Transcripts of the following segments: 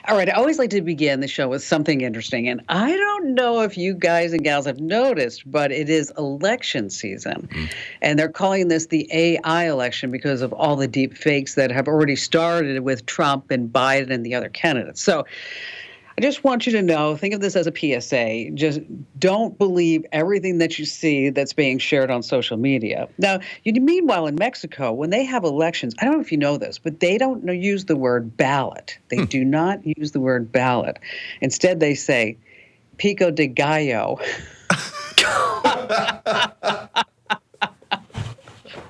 All right, I always like to begin the show with something interesting. And I don't know if you guys and gals have noticed, but it is election season. And they're calling this the AI election because of all the deep fakes that have already started with Trump and Biden and the other candidates. So I just want you to know, think of this as a PSA. Just don't believe everything that you see that's being shared on social media. Now, meanwhile, in Mexico, when they have elections, I don't know if you know this, but they don't use the word ballot. They do not use the word ballot. Instead, they say pico de gallo.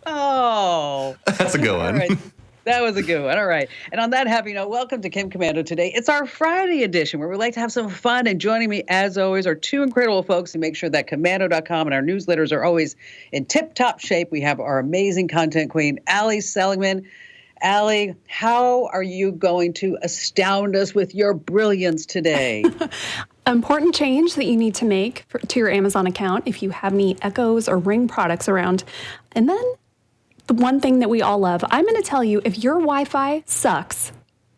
Oh. That's a good one. All right. That was a good one. All right. And on that happy note, welcome to Kim Komando today. It's our Friday edition where we like to have some fun. And joining me, as always, are two incredible folks who make sure that Komando.com and our newsletters are always in tip-top shape. We have our amazing content queen, Ali Seligman. Ali, how are you going to astound us with your brilliance today? Important change that you need to make to your Amazon account if you have any Echoes or Ring products around. And then the one thing that we all love, I'm going to tell you, if your Wi-Fi sucks,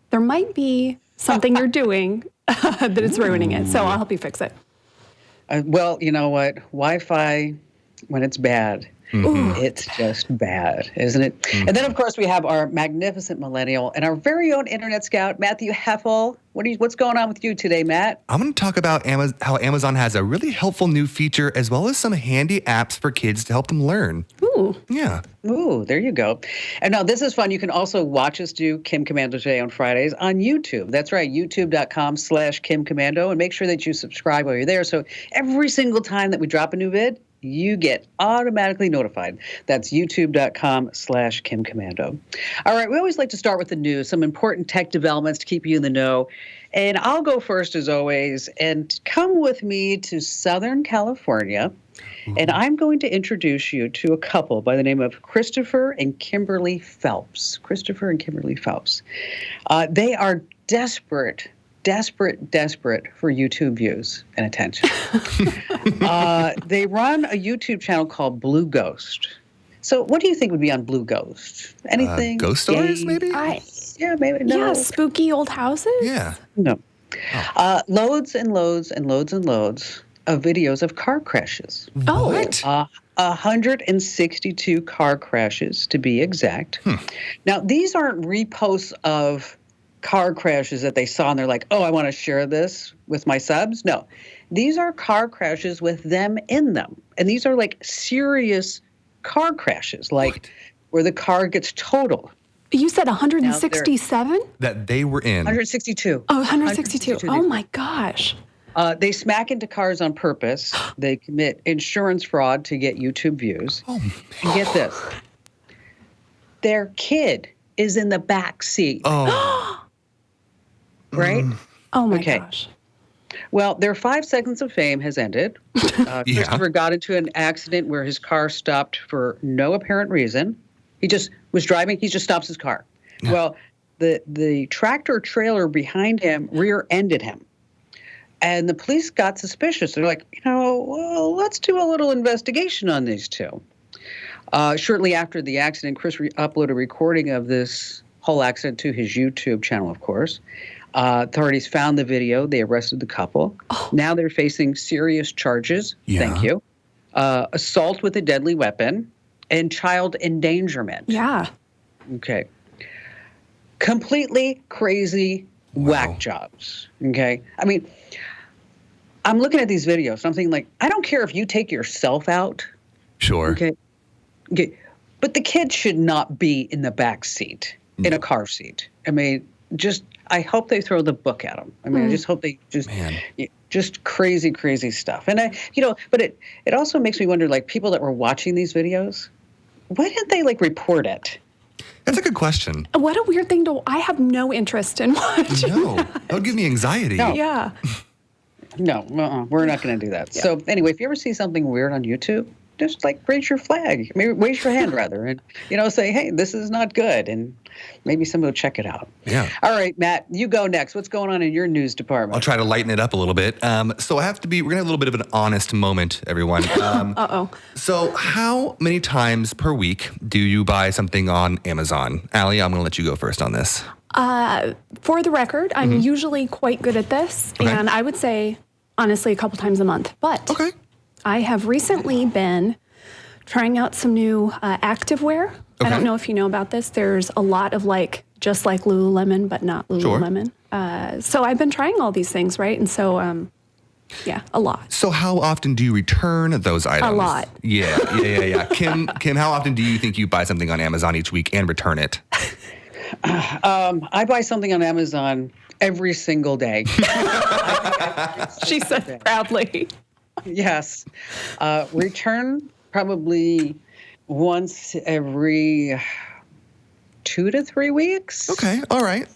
there might be something you're doing that is ruining it. So I'll help you fix it. Well, you know what? Wi-Fi, when it's bad, it's just bad, isn't it? And then, of course, we have our magnificent millennial and our very own internet scout, Matthew Heffel. What's going on with you today, Matt? I'm going to talk about how Amazon has a really helpful new feature as well as some handy apps for kids to help them learn. Ooh. Yeah. Ooh, there you go. And now this is fun. You can also watch us do Kim Komando Today on Fridays on YouTube. That's right, youtube.com/Kim Komando. And make sure that you subscribe while you're there. So every single time that we drop a new vid, you get automatically notified. That's youtube.com/Kim Komando. All right, we always like to start with the news, some important tech developments to keep you in the know. And I'll go first as always, and come with me to Southern California. And I'm going to introduce you to a couple by the name of Christopher and Kimberly Phelps. Christopher and Kimberly Phelps. They are desperate for YouTube views and attention. They run a YouTube channel called Blue Ghost. So what do you think would be on Blue Ghost? Anything? Ghost stories, maybe? Yeah, maybe. No. Yeah, spooky old houses? Yeah. No. Loads and loads and loads and loads of videos of car crashes. What? 162 car crashes, to be exact. Now, these aren't reposts of car crashes that they saw and they're like, oh, I want to share this with my subs. No, these are car crashes with them in them. And these are like serious car crashes, like where the car gets totaled. You said 167? That they were in. 162. Oh, 162. Oh, my gosh. They smack into cars on purpose. They commit insurance fraud to get YouTube views. Oh, and get this. Their kid is in the back seat. Oh. Right? Oh, my gosh. Well, their 5 seconds of fame has ended. Christopher got into an accident where his car stopped for no apparent reason. He just was driving. He just stops his car. Well, the tractor trailer behind him rear-ended him. And the police got suspicious. They're like, well, let's do a little investigation on these two. Shortly after the accident, Chris uploaded a recording of this whole accident to his YouTube channel, of course. Authorities found the video. They arrested the couple. Now they're facing serious charges. Thank you. Assault with a deadly weapon and child endangerment. Yeah. Okay. Completely crazy whack jobs. Okay. I mean, I'm looking at these videos. Something like, I don't care if you take yourself out. Sure. Okay. But the kid should not be in the back seat, in a car seat. I mean, I hope they throw the book at them. I mean, I just hope they just crazy, crazy stuff. And but it also makes me wonder, like, people that were watching these videos, why didn't they report it? That's a good question. What a weird thing I have no interest in watching. No, that would give me anxiety. No. Yeah. No, we're not going to do that. Yeah. So anyway, if you ever see something weird on YouTube, just raise your flag, maybe raise your hand rather, and say, hey, this is not good, and maybe somebody will check it out. Yeah. All right, Matt, you go next. What's going on in your news department? I'll try to lighten it up a little bit. So we're gonna have a little bit of an honest moment, everyone. So how many times per week do you buy something on Amazon? Allie, I'm gonna let you go first on this. For the record, I'm usually quite good at this, and I would say, honestly, a couple times a month. But I have recently been trying out some new activewear. I don't know if you know about this. There's a lot of just like Lululemon, but not Lululemon. So I've been trying all these things, right? And so, a lot. So how often do you return those items? A lot. Yeah. Kim, how often do you think you buy something on Amazon each week and return it? I buy something on Amazon every single day. She said proudly. Yes. Return probably once every 2 to 3 weeks. Okay. All right.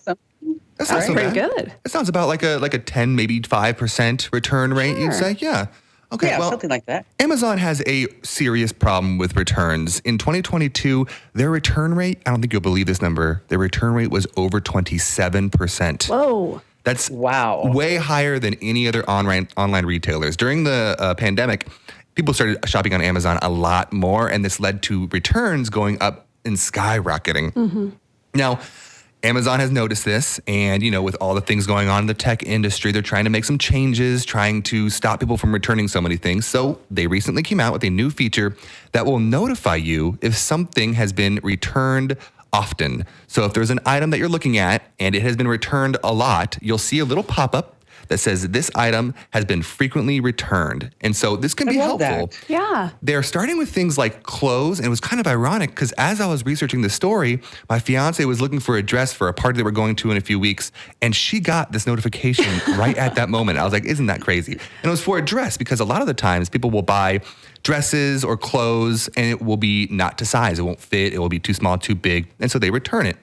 That sounds pretty good. It sounds about like a 10, maybe 5% return rate, you'd say? Yeah. Okay, Yeah, well, something like that. Amazon has a serious problem with returns. In 2022, their return rate, I don't think you'll believe this number, their return rate was over 27%. Whoa. That's Wow. way higher than any other online retailers. During the pandemic, people started shopping on Amazon a lot more, and this led to returns going up and skyrocketing. Now, Amazon has noticed this, and, with all the things going on in the tech industry, they're trying to make some changes, trying to stop people from returning so many things. So they recently came out with a new feature that will notify you if something has been returned often. So if there's an item that you're looking at and it has been returned a lot, you'll see a little pop-up that says this item has been frequently returned. And so this can be helpful. That. Yeah. They're starting with things like clothes, and it was kind of ironic because as I was researching the story, my fiance was looking for a dress for a party that we're going to in a few weeks, and she got this notification right at that moment. I was like, isn't that crazy? And it was for a dress because a lot of the times people will buy dresses or clothes and it will be not to size. It won't fit. It will be too small, too big. And so they return it.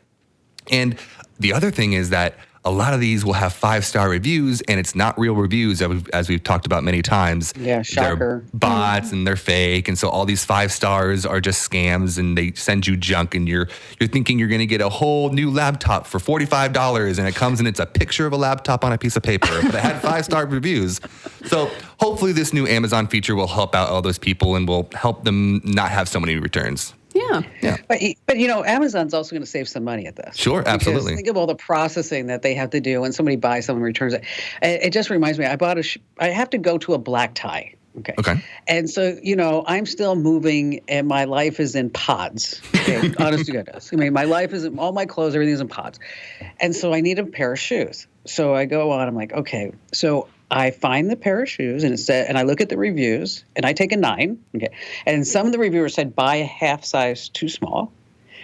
And the other thing is that a lot of these will have 5-star reviews, and it's not real reviews, as we've talked about many times. Yeah, shocker. They're bots and they're fake, and so all these 5 stars are just scams, and they send you junk, and you're thinking you're going to get a whole new laptop for $45, and it comes and it's a picture of a laptop on a piece of paper, but it had 5-star reviews. So hopefully this new Amazon feature will help out all those people and will help them not have so many returns. Yeah. But Amazon's also going to save some money at this. Sure, absolutely. Because think of all the processing that they have to do when somebody buys something and returns it. It just reminds me, I have to go to a black tie. Okay. And so, I'm still moving and my life is in pods. Okay. Honest to goodness. I mean, my life is all my clothes, everything's in pods. And so I need a pair of shoes. So I go on, I'm like, okay. So I find the pair of shoes and I look at the reviews and I take a 9. Okay. And some of the reviewers said buy a half size too small.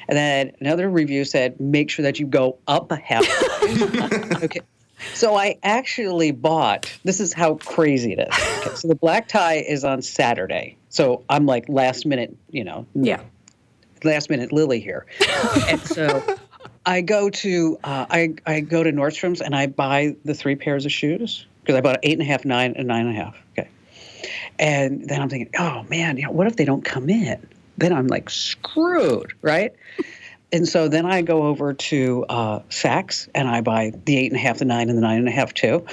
And then another review said make sure that you go up a half size. Okay. So I actually bought, this is how crazy it is. Okay. So the black tie is on Saturday. So I'm like last minute, last minute Lily here. And so I go to I go to Nordstrom's and I buy the 3 pairs of shoes. Because I bought an 8.5, 9, and 9.5. Okay. And then I'm thinking, oh man, what if they don't come in? Then I'm like screwed, right? And so then I go over to Saks and I buy the 8.5, the 9, and the 9.5 too.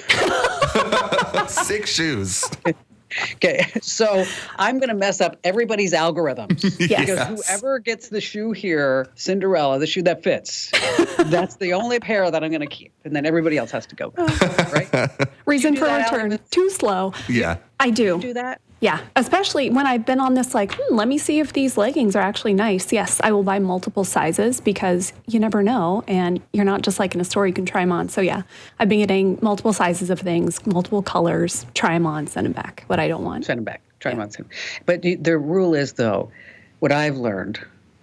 6 shoes. Okay, so I'm going to mess up everybody's algorithms. Yes. Because whoever gets the shoe here, Cinderella, the shoe that fits, that's the only pair that I'm going to keep. And then everybody else has to go. Right? Reason for that, return, Alex? too slow. Yeah. I do. Do that? Yeah, especially when I've been on this let me see if these leggings are actually nice. Yes, I will buy multiple sizes because you never know, and you're not just like in a store, you can try them on. So yeah, I've been getting multiple sizes of things, multiple colors, try them on, send them back, what I don't want. Send them back. Try them on. But the rule is, though, what I've learned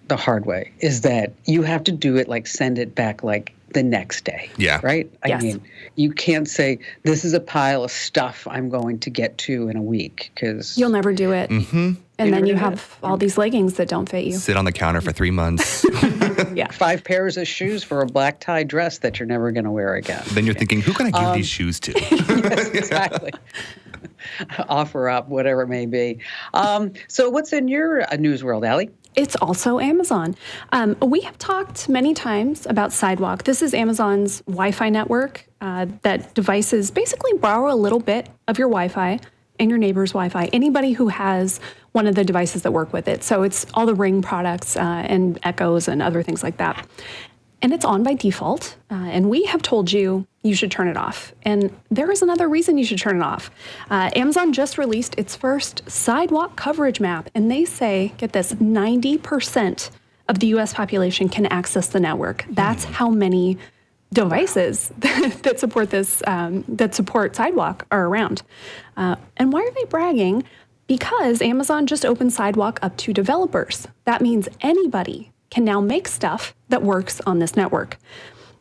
the hard way is that you have to do it send it back the next day. Yeah. Right? Yes. I mean, you can't say, this is a pile of stuff I'm going to get to in a week because You'll never do it. Mm-hmm. And then you have all these leggings that don't fit you. Sit on the counter for 3 months. Yeah. 5 pairs of shoes for a black tie dress that you're never going to wear again. Then you're thinking, who can I give these shoes to? Yes, exactly. Offer up, whatever it may be. So what's in your news world, Allie? It's also Amazon. We have talked many times about Sidewalk. This is Amazon's Wi-Fi network that devices basically borrow a little bit of your Wi-Fi and your neighbor's Wi-Fi, anybody who has one of the devices that work with it. So it's all the Ring products and Echoes and other things like that. and it's on by default. And we have told you you should turn it off. And there is another reason you should turn it off. Amazon just released its first Sidewalk coverage map, and they say, get this, 90% of the U.S. population can access the network. That's how many devices that support this, that support Sidewalk are around. And why are they bragging? Because Amazon just opened Sidewalk up to developers. That means anybody can now make stuff that works on this network.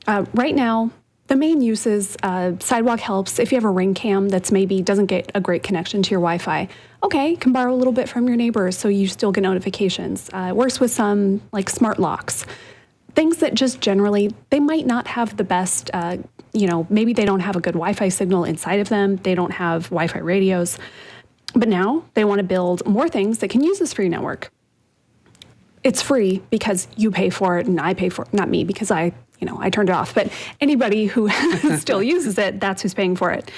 Right now, the main uses, Sidewalk helps if you have a Ring cam that's maybe doesn't get a great connection to your Wi-Fi. Okay, you can borrow a little bit from your neighbors so you still get notifications. It works with some like smart locks. Things that just generally, they might not have the best, maybe they don't have a good Wi-Fi signal inside of them. They don't have Wi-Fi radios. But now they want to build more things that can use this free network. It's free because you pay for it and I pay for it, not me because I turned it off. But anybody who still uses it, that's who's paying for it.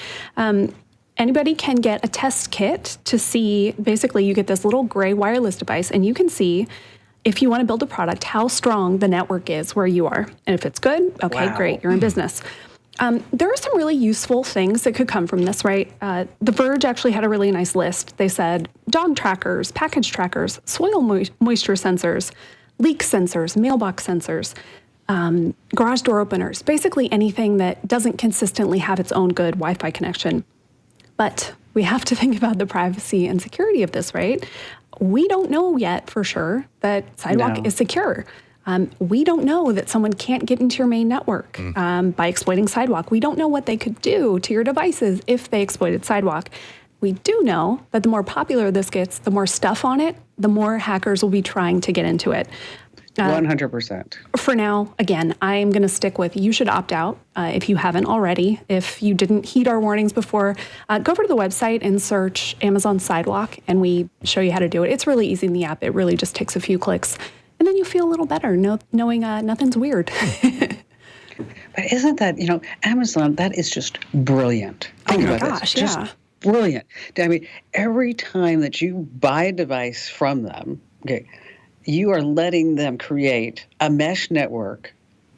Anybody can get a test kit to see, basically you get this little gray wireless device and you can see if you want to build a product, how strong the network is where you are. And if it's good, okay, great, you're in business. There are some really useful things that could come from this, right? The Verge actually had a really nice list. They said dog trackers, package trackers, soil moisture sensors, leak sensors, mailbox sensors, garage door openers, basically anything that doesn't consistently have its own good Wi-Fi connection. But we have to think about the privacy and security of this, right? We don't know yet for sure that Sidewalk is secure. We don't know that someone can't get into your main network by exploiting Sidewalk. We don't know what they could do to your devices if they exploited Sidewalk. We do know that the more popular this gets, the more stuff on it, the more hackers will be trying to get into it. 100%. For now, again, I am going to stick with you should opt out if you haven't already. If you didn't heed our warnings before, go over to the website and search Amazon Sidewalk, and we show you how to do it. It's really easy in the app. It really just takes a few clicks. And then you feel a little better knowing nothing's weird. But isn't that, Amazon, that is just brilliant. Oh my gosh, yeah. Just brilliant. I mean, every time that you buy a device from them, okay, you are letting them create a mesh network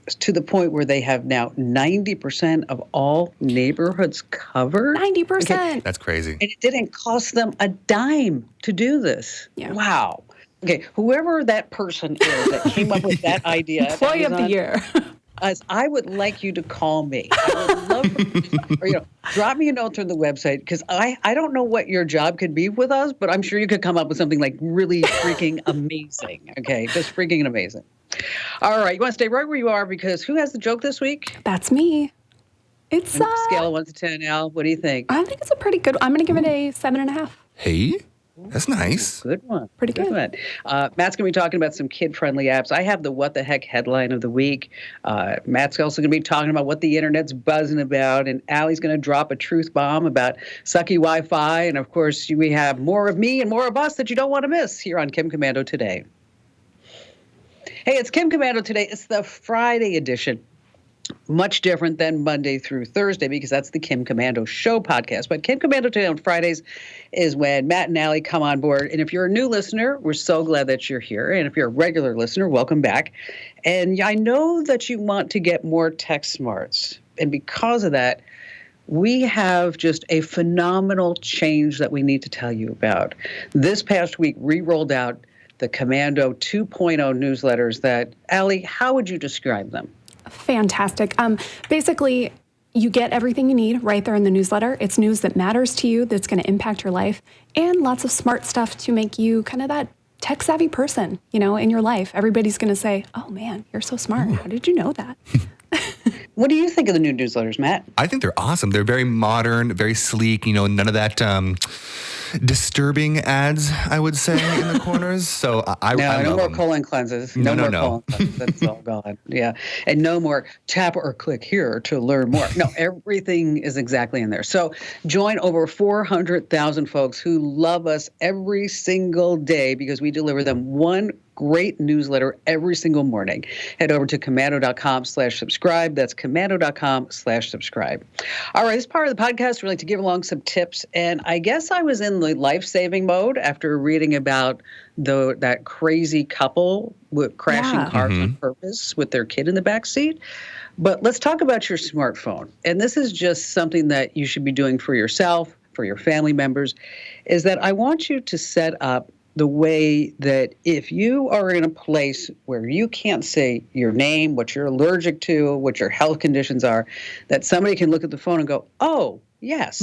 to the point where they have now 90% of all neighborhoods covered. 90%. Okay. That's crazy. And it didn't cost them a dime to do this. Yeah. Wow. Okay, whoever that person is that came up with that idea. Employee of the year. I would like you to call me. I would love for you, or drop me a note through the website because I don't know what your job could be with us, but I'm sure you could come up with something like really freaking amazing. Okay, just freaking amazing. All right, you want to stay right where you are because who has the joke this week? That's me. It's Scale of 1 to 10, Al. What do you think? I think it's a pretty good. I'm going to give it a 7.5. Hey, that's nice. Good one. Pretty good. one. Matt's going to be talking about some kid-friendly apps. I have the What the Heck headline of the week. Matt's also going to be talking about what the internet's buzzing about. And Allie's going to drop a truth bomb about sucky Wi-Fi. And, of course, we have more of me and more of us that you don't want to miss here on Kim Komando Today. Hey, it's Kim Komando Today. It's the Friday edition. Much different than Monday through Thursday because that's the Kim Komando Show podcast. But Kim Komando Today on Fridays is when Matt and Allie come on board. And if you're a new listener, we're so glad that you're here. And if you're a regular listener, welcome back. And I know that you want to get more tech smarts. And because of that, we have just a phenomenal change that we need to tell you about. This past week, we rolled out the Komando 2.0 newsletters that, Allie, how would you describe them? Fantastic. Basically, you get everything you need right there in the newsletter. It's news that matters to you, that's going to impact your life, and lots of smart stuff to make you kind of that tech-savvy person, in your life. Everybody's going to say, oh, man, you're so smart. How did you know that? What do you think of the new newsletters, Matt? I think they're awesome. They're very modern, very sleek, none of that disturbing ads, I would say, in the corners. So I no love more them. colon cleanses. No. Colon cleanses. That's all gone. Yeah. And no more tap or click here to learn more. No, everything is exactly in there. So join over 400,000 folks who love us every single day because we deliver them one great newsletter every single morning. Head over to Komando.com/subscribe. That's Komando.com/subscribe. All right, this part of the podcast, we like to give along some tips. And I guess I was in the life-saving mode after reading about that crazy couple with crashing cars on purpose with their kid in the back seat. But let's talk about your smartphone. And this is just something that you should be doing for yourself, for your family members, is that I want you to set up the way that if you are in a place where you can't say your name, what you're allergic to, what your health conditions are, that somebody can look at the phone and go, oh, yes,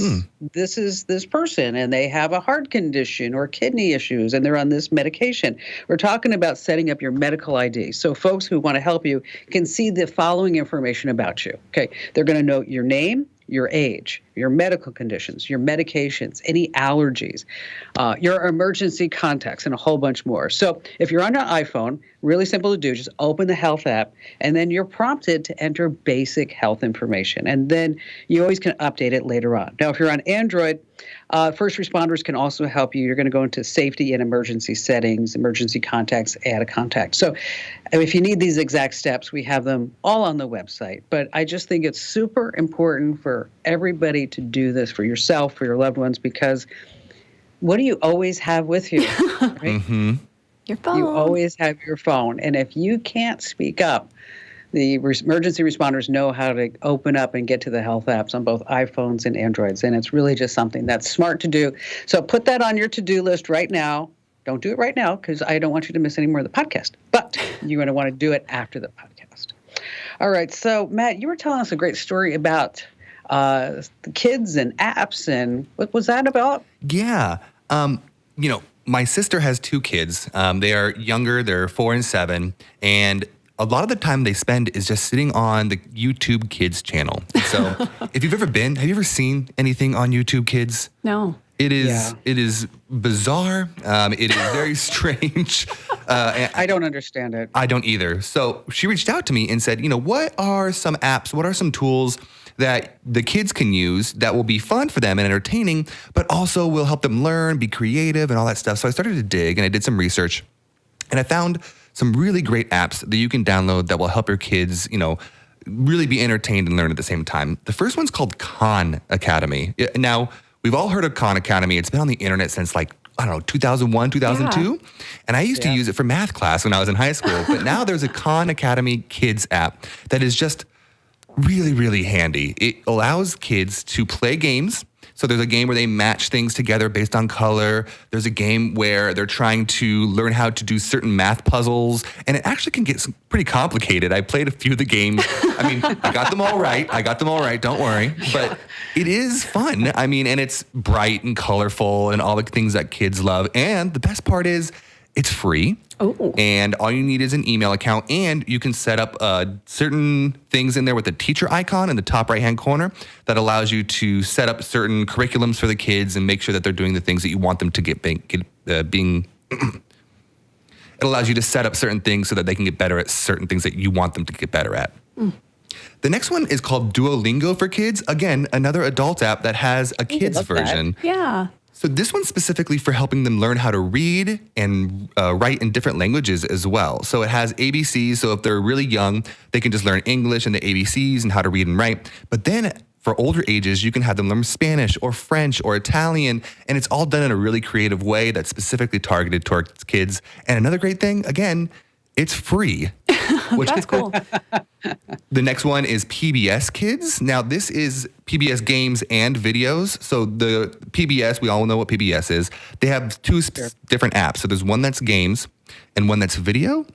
this is this person and they have a heart condition or kidney issues and they're on this medication. We're talking about setting up your medical ID. So folks who want to help you can see the following information about you. Okay, they're going to know your name, your age, your medical conditions, your medications, any allergies, your emergency contacts, and a whole bunch more. So if you're on an iPhone, really simple to do, just open the health app, and then you're prompted to enter basic health information. And then you always can update it later on. Now, if you're on Android, first responders can also help you. You're going to go into safety and emergency settings, emergency contacts, add a contact. So if you need these exact steps, we have them all on the website. But I just think it's super important for everybody to do this for yourself, for your loved ones, because what do you always have with you? Right? Your phone. You always have your phone. And if you can't speak up, the emergency responders know how to open up and get to the health apps on both iPhones and Androids. And it's really just something that's smart to do. So put that on your to-do list right now. Don't do it right now because I don't want you to miss any more of the podcast. But you're going to want to do it after the podcast. All right. So, Matt, you were telling us a great story about the kids and apps. And what was that about? Yeah. My sister has two kids. They are younger. They're 4 and 7. And a lot of the time they spend is just sitting on the YouTube Kids channel. So if you've ever have you ever seen anything on YouTube Kids? No. It is bizarre. It is very strange. I don't understand it. I don't either. So she reached out to me and said, what are some apps, what are some tools that the kids can use that will be fun for them and entertaining, but also will help them learn, be creative, and all that stuff. So I started to dig and I did some research, and I found some really great apps that you can download that will help your kids, really be entertained and learn at the same time. The first one's called Khan Academy. Now, we've all heard of Khan Academy. It's been on the internet since 2001, 2002. Yeah. And I used to use it for math class when I was in high school. But now there's a Khan Academy Kids app that is just really, really handy. It allows kids to play games. So there's a game where they match things together based on color. There's a game where they're trying to learn how to do certain math puzzles. And it actually can get pretty complicated. I played a few of the games. I got them all right. Don't worry. But it is fun. And it's bright and colorful and all the things that kids love. And the best part is it's free. Oh. And all you need is an email account, and you can set up certain things in there with the teacher icon in the top right-hand corner that allows you to set up certain curriculums for the kids and make sure that they're doing the things that you want them to get being. It allows you to set up certain things so that they can get better at certain things that you want them to get better at. The next one is called Duolingo for Kids. Again, another adult app that has a kids version. That. Yeah. So this one's specifically for helping them learn how to read and write in different languages as well. So it has ABCs. So if they're really young, they can just learn English and the ABCs and how to read and write. But then for older ages, you can have them learn Spanish or French or Italian. And it's all done in a really creative way that's specifically targeted towards kids. And another great thing, again, it's free. Which That's is cool. The next one is PBS Kids. Now, this is PBS games and videos. So the PBS, we all know what PBS is. They have two different apps. So there's one that's games and one that's video.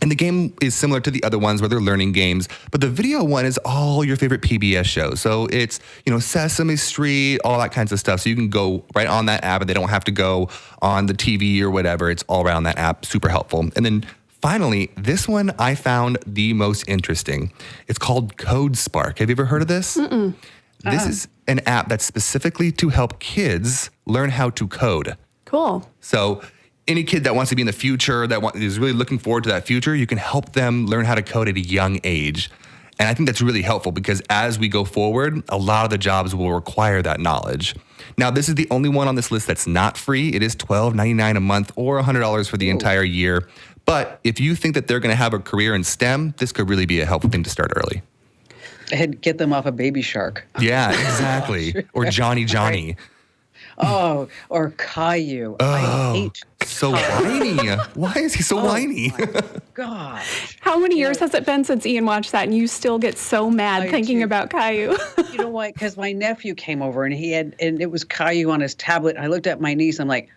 And the game is similar to the other ones where they're learning games. But the video one is all your favorite PBS shows. So it's, Sesame Street, all that kinds of stuff. So you can go right on that app and they don't have to go on the TV or whatever. It's all around that app. Super helpful. And then finally, this one I found the most interesting. It's called Code Spark. Have you ever heard of this? Mm-mm. This is an app that's specifically to help kids learn how to code. Cool. So any kid that wants to be in the future, is really looking forward to that future, you can help them learn how to code at a young age. And I think that's really helpful because as we go forward, a lot of the jobs will require that knowledge. Now, this is the only one on this list that's not free. It is $12.99 a month or $100 for the entire year. But if you think that they're going to have a career in STEM, this could really be a helpful thing to start early. And get them off a Baby Shark. Yeah, exactly. Or Johnny. Right. Oh, or Caillou. I hate so whiny. Why is he so whiny? Gosh. How many years has it been since Ian watched that and you still get so mad thinking do. about Caillou? You know why? Because my nephew came over and it was Caillou on his tablet. I looked at my niece. I'm like,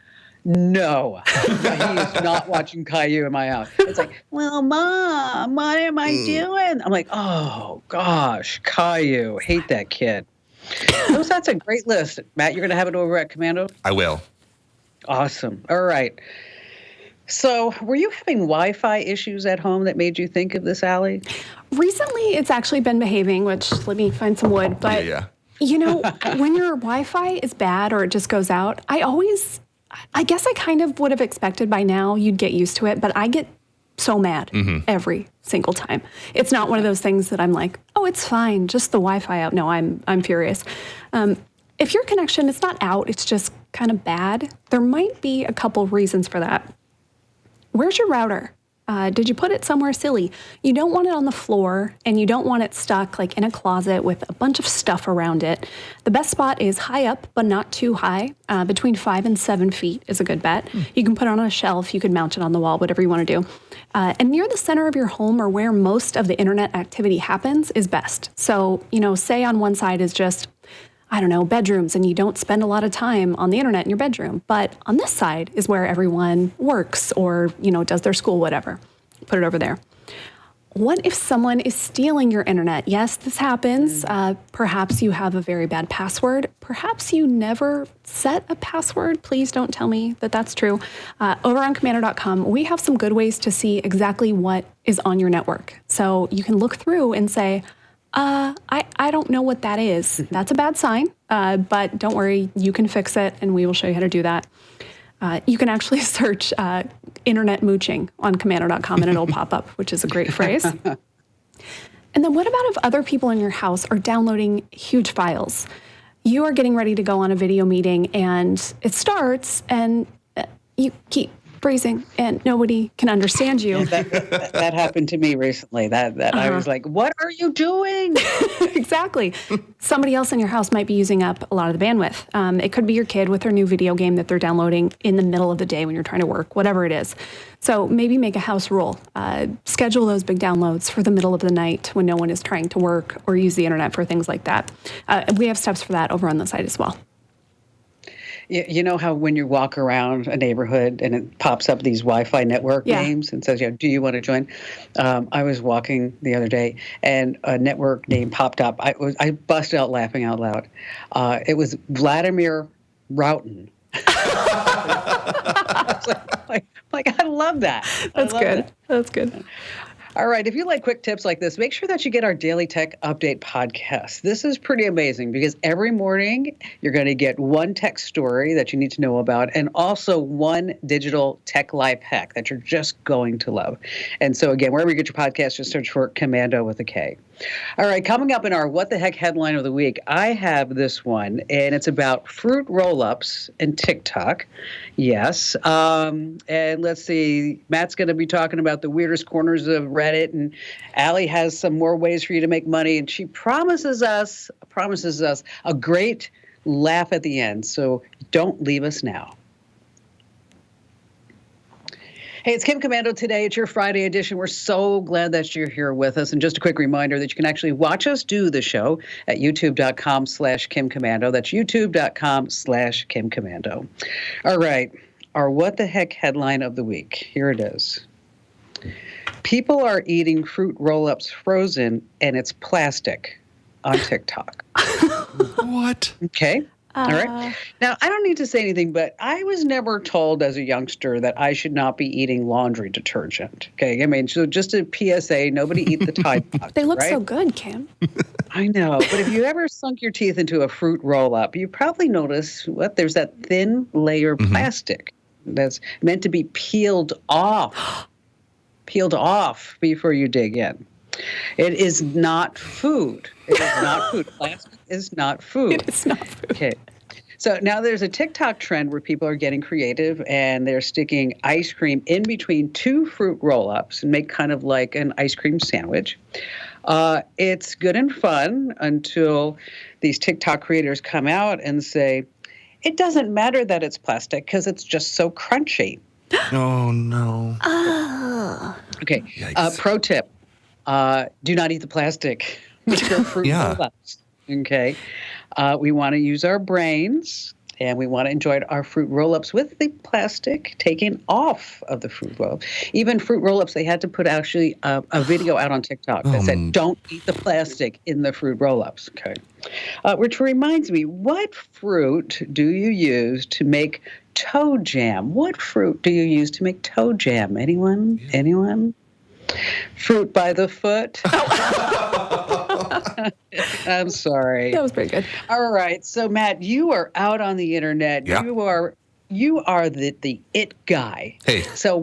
no, he is not watching Caillou in my house. It's like, well, Mom, what am I doing? I'm like, oh, gosh, Caillou. Hate that kid. So that's a great list. Matt, you're going to have it over at Commando? I will. Awesome. All right. So were you having Wi-Fi issues at home that made you think of this, Allie? Recently, it's actually been behaving, which let me find some wood. But, you know, when your Wi-Fi is bad or it just goes out, I guess I kind of would have expected by now you'd get used to it, but I get so mad every single time. It's not one of those things that I'm like, oh, it's fine, just the Wi-Fi out. No, I'm furious. If your connection is not out, it's just kind of bad, there might be a couple reasons for that. Where's your router? Did you put it somewhere silly? You don't want it on the floor, and you don't want it stuck like in a closet with a bunch of stuff around it. The best spot is high up, but not too high. Between 5 and 7 feet is a good bet. You can put it on a shelf. You can mount it on the wall, whatever you want to do. And near the center of your home or where most of the internet activity happens is best. So, you know, say on one side is just, I don't know, bedrooms, and you don't spend a lot of time on the internet in your bedroom. But on this side is where everyone works or, you know, does their school, whatever. Put it over there. What if someone is stealing your internet? Yes, this happens. Perhaps you have a very bad password. Perhaps you never set a password. Please don't tell me that that's true. Over on Komando.com, we have some good ways to see exactly what is on your network. So you can look through and say, I don't know what that is. That's a bad sign, but don't worry, you can fix it, and we will show you how to do that. You can actually search internet mooching on Komando.com, and it'll pop up, which is a great phrase. And then what about if other people in your house are downloading huge files? You are getting ready to go on a video meeting, and it starts, and you keep freezing, and nobody can understand you. That happened to me recently. I was like, what are you doing? Exactly. Somebody else in your house might be using up a lot of the bandwidth. It could be your kid with their new video game that they're downloading in the middle of the day when you're trying to work, whatever it is. So maybe make a house rule. Schedule those big downloads for the middle of the night when no one is trying to work or use the internet for things like that. We have steps for that over on the site as well. You know how when you walk around a neighborhood and it pops up these Wi-Fi network names and says, do you want to join? I was walking the other day and a network name popped up. I busted out laughing out loud. It was Vladimir Roughton. I was like, I love that. That's good. That's good. All right. If you like quick tips like this, make sure that you get our Daily Tech Update podcast. This is pretty amazing because every morning you're going to get one tech story that you need to know about and also one digital tech life hack that you're just going to love. And so, again, wherever you get your podcast, just search for Komando with a K. All right. Coming up in our What the Heck headline of the week, I have this one, and it's about fruit roll-ups and TikTok. Yes. And let's see. Matt's going to be talking about the weirdest corners of Reddit, and Allie has some more ways for you to make money, and she promises us a great laugh at the end. So don't leave us now. Hey, it's Kim Komando today. It's your Friday edition. We're so glad that you're here with us. And just a quick reminder that you can actually watch us do the show at youtube.com/Kim Komando. That's youtube.com/Kim Komando. All right. Our What the Heck headline of the week. Here it is. People are eating fruit roll-ups frozen, and it's plastic on TikTok. What? Okay. All right. Now, I don't need to say anything, but I was never told as a youngster that I should not be eating laundry detergent. Okay. I mean, so just a PSA, nobody eat the Tide Pods. They look right? so good, Kim. I know. But if you ever sunk your teeth into a fruit roll-up, you probably notice there's that thin layer of plastic that's meant to be peeled off before you dig in. It is not food. It is not food. Plastic is not food. It is not food. Okay. So now there's a TikTok trend where people are getting creative and they're sticking ice cream in between two fruit roll-ups and make kind of like an ice cream sandwich. It's good and fun until these TikTok creators come out and say, it doesn't matter that it's plastic because it's just so crunchy. Oh, no. Okay. Yikes. Pro tip. Do not eat the plastic with your fruit roll-ups. Okay. We want to use our brains, and we want to enjoy our fruit roll-ups with the plastic taken off of the fruit roll-up. Even fruit roll-ups, they had to put actually a video out on TikTok that said, don't eat the plastic in the fruit roll-ups. Okay. Which reminds me, what fruit do you use to make toe jam? What fruit do you use to make toe jam? Anyone? Yeah. Anyone? Fruit by the foot. I'm sorry. That was pretty good. All right. So, Matt, you are out on the internet. Yeah. You are the it guy. Hey. So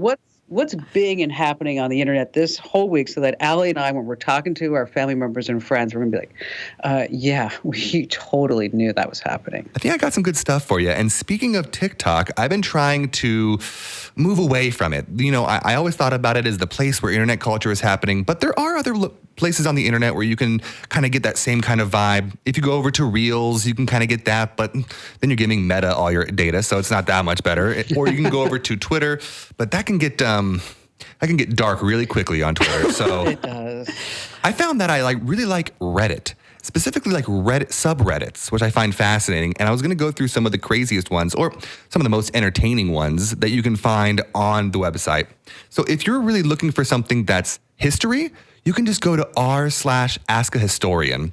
what's big and happening on the internet this whole week so that Allie and I, when we're talking to our family members and friends, we're going to be like, yeah, we totally knew that was happening. I think I got some good stuff for you. And speaking of TikTok, I've been trying to move away from it. You know, I always thought about it as the place where internet culture is happening, but there are other places on the internet where you can kind of get that same kind of vibe. If you go over to Reels, you can kind of get that, but then you're giving Meta all your data, so it's not that much better. Or you can go over to Twitter, but that can get dark really quickly on Twitter. So it does. I found that I really like Reddit. Specifically like Reddit subreddits, which I find fascinating. And I was going to go through some of the craziest ones or some of the most entertaining ones that you can find on the website. So if you're really looking for something that's history, you can just go to r/askahistorian.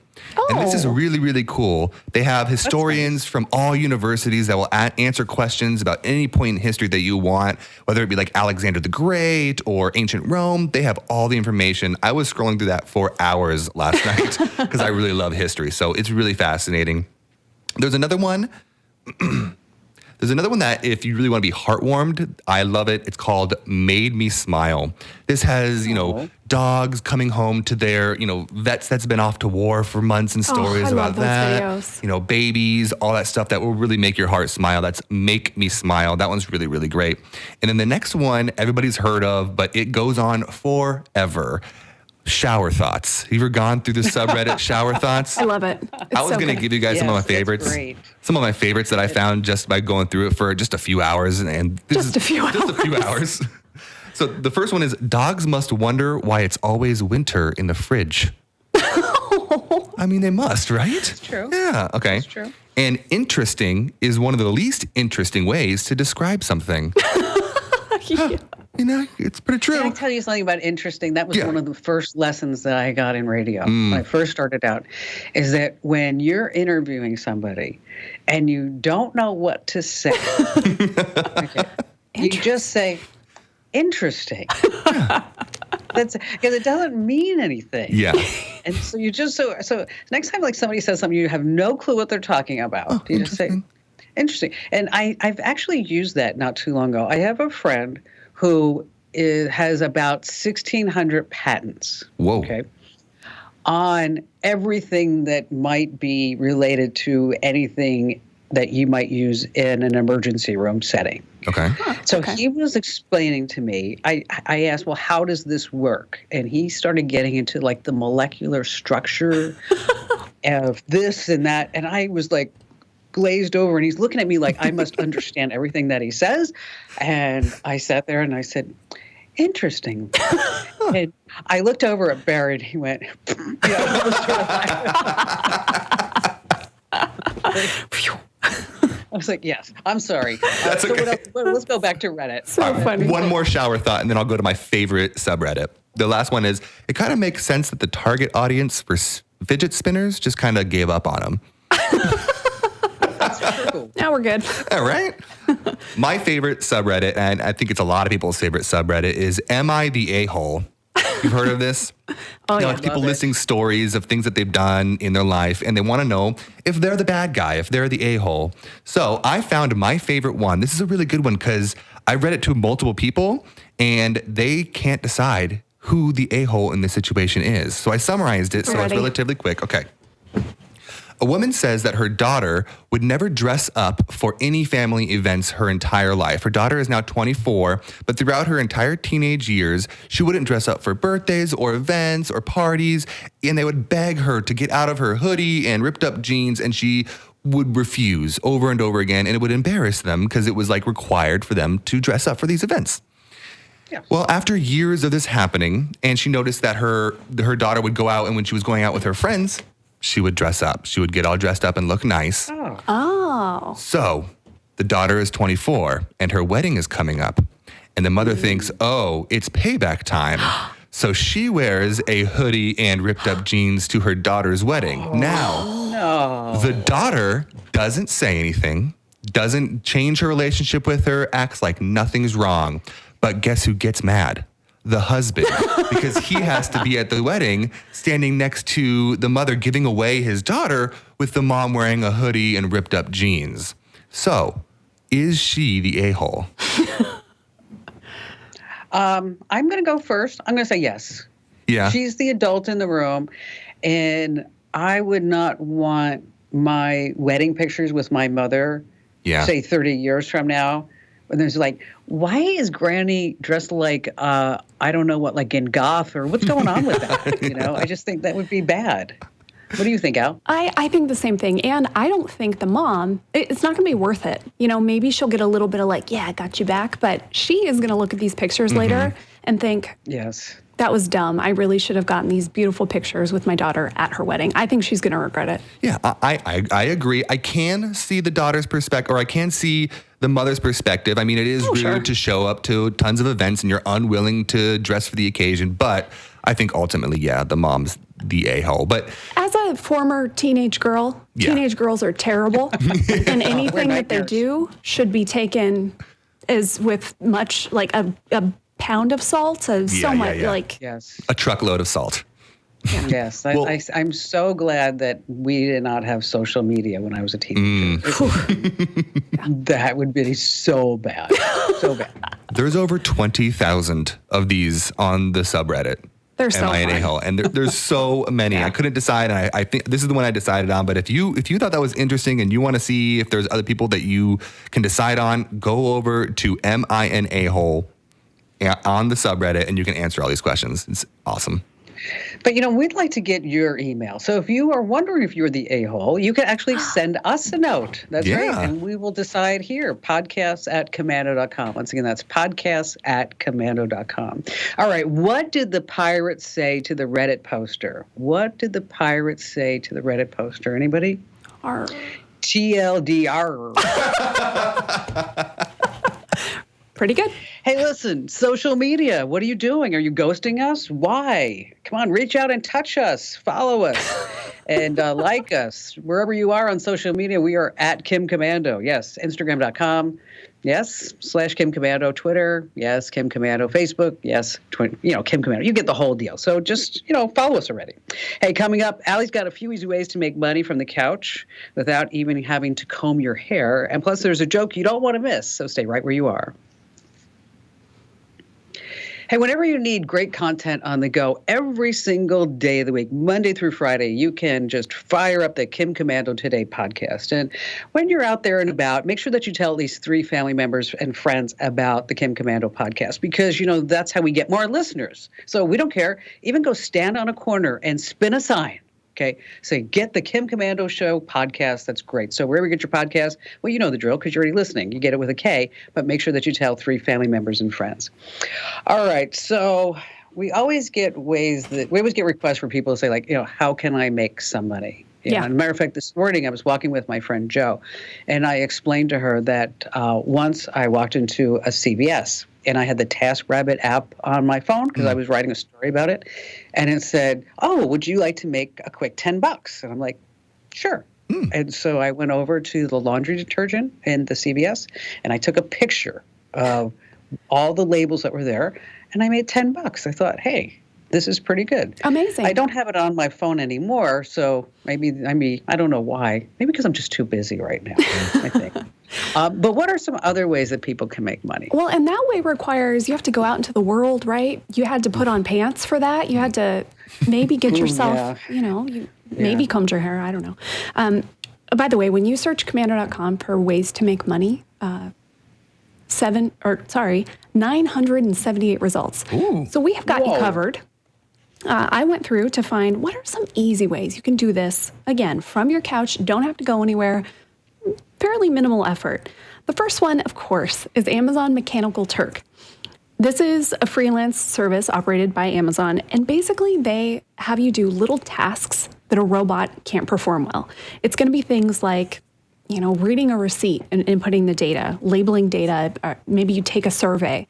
And this is really, really cool. They have historians from all universities that will answer questions about any point in history that you want, whether it be like Alexander the Great or ancient Rome. They have all the information. I was scrolling through that for hours last night because I really love history. So it's really fascinating. There's another one. There's another one that if you really want to be heartwarmed, I love it. It's called Made Me Smile. This has, dogs coming home to their, vets that's been off to war for months and stories about that. Videos. Babies, all that stuff that will really make your heart smile. That's Make Me Smile. That one's really, really great. And then the next one, everybody's heard of, but it goes on forever. Shower thoughts. You ever gone through the subreddit Shower Thoughts? I love it. I was going to give you guys some of my favorites. Some of my favorites that I found just by going through it for just a few hours. And just a few hours. So the first one is dogs must wonder why it's always winter in the fridge. I mean, they must, right? It's true. Yeah. Okay. It's true. And interesting is one of the least interesting ways to describe something. Yeah. It's pretty true. Can I tell you something about interesting? That was one of the first lessons that I got in radio when I first started out, is that when you're interviewing somebody and you don't know what to say, you just say, interesting. That's because it doesn't mean anything. Yeah. And so you just, so next time like somebody says something, you have no clue what they're talking about. You just say, interesting. And I've actually used that not too long ago. I have a friend who has about 1,600 patents. Whoa. Okay, on everything that might be related to anything that you might use in an emergency room setting. Okay. So he was explaining to me, I asked, well, how does this work? And he started getting into like the molecular structure of this and that. And I was like, glazed over, and he's looking at me like I must understand everything that he says. And I sat there and I said, interesting. And I looked over at Barry and he went, I was like, yes, I'm sorry. So let's go back to Reddit. So funny. One more shower thought, and then I'll go to my favorite subreddit. The last one is, it kind of makes sense that the target audience for fidget spinners just kind of gave up on them. Now we're good. All right. My favorite subreddit, and I think it's a lot of people's favorite subreddit, is Am I the A-hole? You've heard of this? It's people listing stories of things that they've done in their life, and they want to know if they're the bad guy, if they're the a-hole. So I found my favorite one. This is a really good one because I read it to multiple people, and they can't decide who the a-hole in this situation is. So I summarized it, so it's relatively quick. Okay. A woman says that her daughter would never dress up for any family events her entire life. Her daughter is now 24, but throughout her entire teenage years, she wouldn't dress up for birthdays or events or parties, and they would beg her to get out of her hoodie and ripped up jeans, and she would refuse over and over again, and it would embarrass them because it was like required for them to dress up for these events. Yeah. Well, after years of this happening, and she noticed that her daughter would go out, and when she was going out with her friends, she would dress up. She would get all dressed up and look nice. Oh. So the daughter is 24, and her wedding is coming up, and the mother thinks, oh, it's payback time. So she wears a hoodie and ripped up jeans to her daughter's wedding. Now, the daughter doesn't say anything, doesn't change her relationship with her, acts like nothing's wrong. But guess who gets mad? The husband, because he has to be at the wedding standing next to the mother giving away his daughter with the mom wearing a hoodie and ripped up jeans. So, is she the a-hole? I'm going to go first. I'm going to say yes. Yeah. She's the adult in the room, and I would not want my wedding pictures with my mother, say 30 years from now, when there's like, why is Granny dressed like, I don't know what, like in goth, or what's going on with that? You know, I just think that would be bad. What do you think, Al? I think the same thing. And I don't think the mom, it's not going to be worth it. You know, maybe she'll get a little bit of like, yeah, I got you back. But she is going to look at these pictures later and think, yes, that was dumb. I really should have gotten these beautiful pictures with my daughter at her wedding. I think she's going to regret it. Yeah, I agree. I can see the daughter's perspective, or I can see the mother's perspective. I mean, it is rude to show up to tons of events and you're unwilling to dress for the occasion. But I think ultimately, yeah, the mom's the a-hole. But as a former teenage girl, teenage girls are terrible. And anything that they do should be taken as with much, like a pound of salt, so much, like a truckload of salt. Yeah. Yes, I'm so glad that we did not have social media when I was a teenager. That would be so bad, so bad. There's over 20,000 of these on the subreddit. They're so fun. And there's so many. I couldn't decide, and I think this is the one I decided on. But if you thought that was interesting and you want to see if there's other people that you can decide on, go over to MINAhole on the subreddit, and you can answer all these questions. It's awesome. But, you know, we'd like to get your email. So if you are wondering if you're the a-hole, you can actually send us a note. That's right. And we will decide here, podcasts@commando.com. Once again, that's podcasts@commando.com. All right. What did the pirates say to the Reddit poster? What did the pirates say to the Reddit poster? Anybody? Arr. TLDR. Pretty good. Hey, listen, social media, what are you doing? Are you ghosting us? Why? Come on, reach out and touch us. Follow us and like us. Wherever you are on social media, we are at Kim Komando. Yes, Instagram.com. Yes, /Kim Komando. Twitter. Yes, Kim Komando. Facebook. Yes, Kim Komando. You get the whole deal. So just, follow us already. Hey, coming up, Allie's got a few easy ways to make money from the couch without even having to comb your hair. And plus, there's a joke you don't want to miss. So stay right where you are. Hey, whenever you need great content on the go every single day of the week, Monday through Friday, you can just fire up the Kim Komando Today podcast. And when you're out there and about, make sure that you tell at least 3 family members and friends about the Kim Komando podcast because, that's how we get more listeners. So we don't care. Even go stand on a corner and spin a sign. Okay, so get the Kim Komando Show podcast. That's great. So wherever you get your podcast, well, you know the drill because you're already listening. You get it with a K, but make sure that you tell 3 family members and friends. All right, so we always get requests from people to say, like, how can I make some money? And as a matter of fact, this morning I was walking with my friend Joe, and I explained to her that once I walked into a CVS, and I had the TaskRabbit app on my phone because I was writing a story about it. And it said, oh, would you like to make a quick $10? And I'm like, sure. And so I went over to the laundry detergent in the CVS, and I took a picture of all the labels that were there, and I made $10. I thought, hey, this is pretty good. Amazing. I don't have it on my phone anymore, so maybe, I don't know why. Maybe because I'm just too busy right now, I think. But what are some other ways that people can make money? Well, and that way requires you have to go out into the world, right? You had to put on pants for that. You had to maybe get yourself, maybe combed your hair. I don't know. By the way, when you search Commando.com for ways to make money, 978 results. Ooh. So we have got you covered. I went through to find what are some easy ways you can do this, again, from your couch, don't have to go anywhere, fairly minimal effort. The first one, of course, is Amazon Mechanical Turk. This is a freelance service operated by Amazon, and basically they have you do little tasks that a robot can't perform well. It's going to be things like, reading a receipt and inputting the data, labeling data, maybe you take a survey.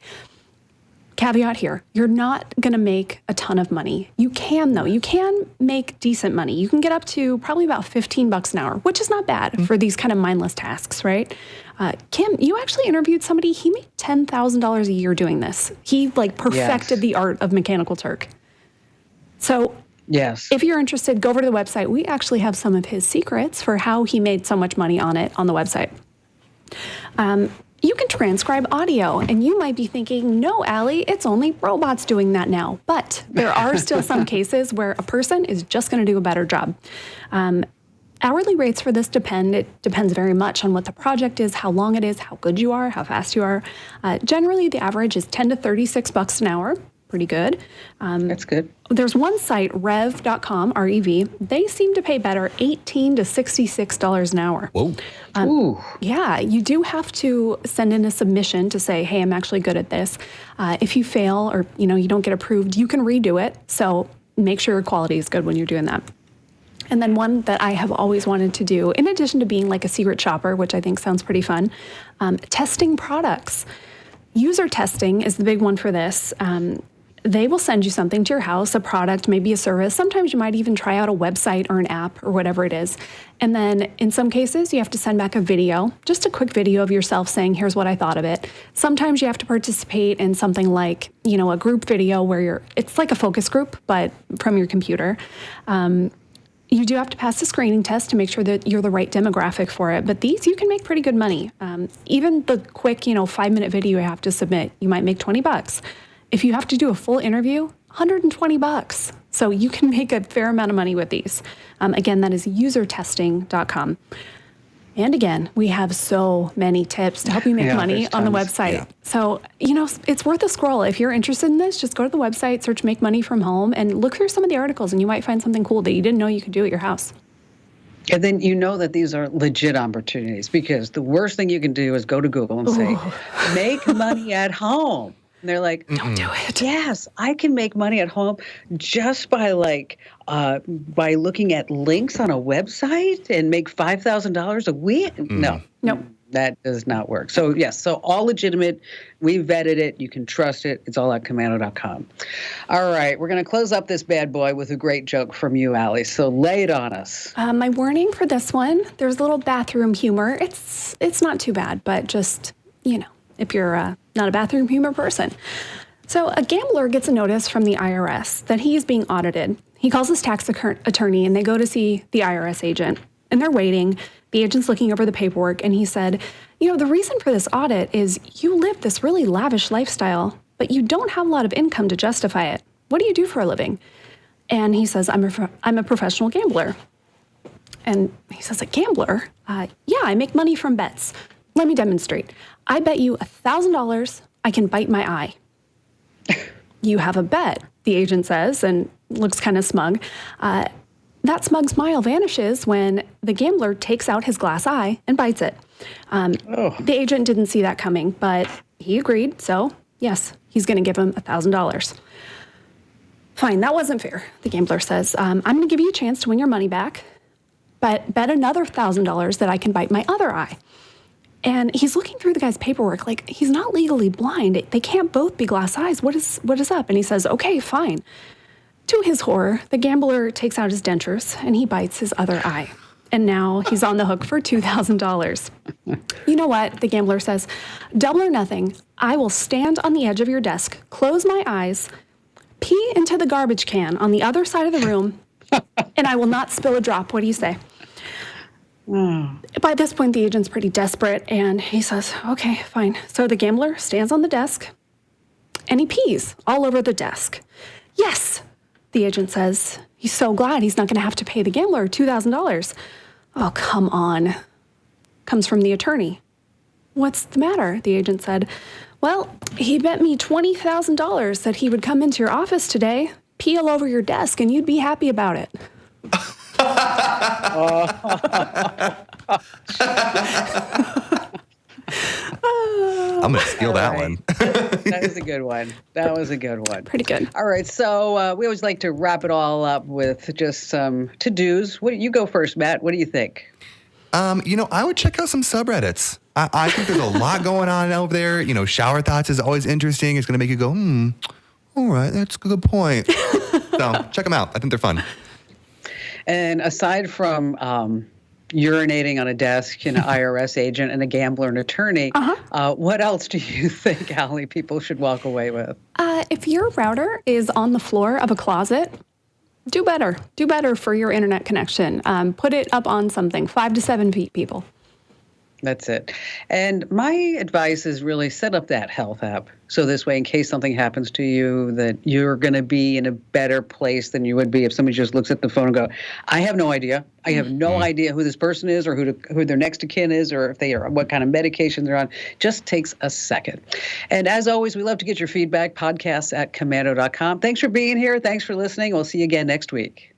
Caveat here, you're not going to make a ton of money. You can, though. You can make decent money. You can get up to probably about $15 an hour, which is not bad for these kind of mindless tasks, right? Kim, you actually interviewed somebody. He made $10,000 a year doing this. He perfected the art of Mechanical Turk. So yes, if you're interested, go over to the website. We actually have some of his secrets for how he made so much money on it on the website. You can transcribe audio, and you might be thinking, no, Allie, it's only robots doing that now. But there are still some cases where a person is just going to do a better job. Hourly rates for this depend. It depends very much on what the project is, how long it is, how good you are, how fast you are. Generally, the average is $10 to $36 an hour. Pretty good. That's good. There's one site, rev.com, R-E-V. They seem to pay better, $18 to $66 an hour. Whoa. Ooh. Yeah, you do have to send in a submission to say, hey, I'm actually good at this. If you fail or you don't get approved, you can redo it. So make sure your quality is good when you're doing that. And then one that I have always wanted to do, in addition to being like a secret shopper, which I think sounds pretty fun, testing products. User testing is the big one for this. They will send you something to your house, a product, maybe a service. Sometimes you might even try out a website or an app or whatever it is. And then in some cases, you have to send back a video, just a quick video of yourself saying, here's what I thought of it. Sometimes you have to participate in something like, a group video where it's like a focus group, but from your computer. You do have to pass the screening test to make sure that you're the right demographic for it. But these, you can make pretty good money. Even the quick, 5-minute video you have to submit, you might make $20. If you have to do a full interview, $120. So you can make a fair amount of money with these. Again, that is usertesting.com. And again, we have so many tips to help you make money on the website. Yeah. So, it's worth a scroll. If you're interested in this, just go to the website, search Make Money From Home, and look through some of the articles, and you might find something cool that you didn't know you could do at your house. And then that these are legit opportunities, because the worst thing you can do is go to Google and say, make money at home. And they're like, don't do it. Yes, I can make money at home just by by looking at links on a website and make $5,000 a week. No, that does not work. So yes, so all legitimate. We vetted it. You can trust it. It's all at Commando.com. All right, we're going to close up this bad boy with a great joke from you, Allie. So lay it on us. My warning for this one: there's a little bathroom humor. It's not too bad, but just if you're not a bathroom humor person. So a gambler gets a notice from the IRS that he is being audited. He calls his tax attorney, and they go to see the IRS agent. And they're waiting. The agent's looking over the paperwork, and he said, the reason for this audit is you live this really lavish lifestyle, but you don't have a lot of income to justify it. What do you do for a living? And he says, I'm a professional gambler. And he says, a gambler? Yeah, I make money from bets. Let me demonstrate. I bet you $1,000 I can bite my eye. You have a bet, the agent says, and looks kind of smug. That smug smile vanishes when the gambler takes out his glass eye and bites it. The agent didn't see that coming, but he agreed. So, yes, he's going to give him $1,000. Fine, that wasn't fair, the gambler says. I'm going to give you a chance to win your money back, but bet another $1,000 that I can bite my other eye. And he's looking through the guy's paperwork like he's not legally blind. They can't both be glass eyes. What is up? And he says, okay, fine. To his horror, the gambler takes out his dentures and he bites his other eye. And now he's on the hook for $2,000. You know what? The gambler says, double or nothing. I will stand on the edge of your desk, close my eyes, pee into the garbage can on the other side of the room, and I will not spill a drop. What do you say? By this point, the agent's pretty desperate, and he says, okay, fine. So the gambler stands on the desk, and he pees all over the desk. Yes, the agent says, He's so glad he's not going to have to pay the gambler $2,000. Oh, come on. Comes from the attorney. What's the matter? The agent said. Well, he bet me $20,000 that he would come into your office today, pee all over your desk, and you'd be happy about it. I'm going to steal that one. That is a good one. That was a good one. Pretty good. All right. So we always like to wrap it all up with just some to-dos. You go first, Matt. What do you think? I would check out some subreddits. I think there's a lot going on over there. Shower thoughts is always interesting. It's going to make you go, all right, that's a good point. So check them out. I think they're fun. And aside from urinating on a desk, an IRS agent and a gambler and attorney, what else do you think, Allie, people should walk away with? If your router is on the floor of a closet, do better. Do better for your internet connection. Put it up on something, 5 to 7 feet, people. That's it. And my advice is really set up that health app. So this way, in case something happens to you, that you're going to be in a better place than you would be if somebody just looks at the phone and go, I have no idea. I have no idea who this person is or who their next of kin is or if they are, what kind of medication they're on. Just takes a second. And as always, we love to get your feedback, podcasts@Komando.com. Thanks for being here. Thanks for listening. We'll see you again next week.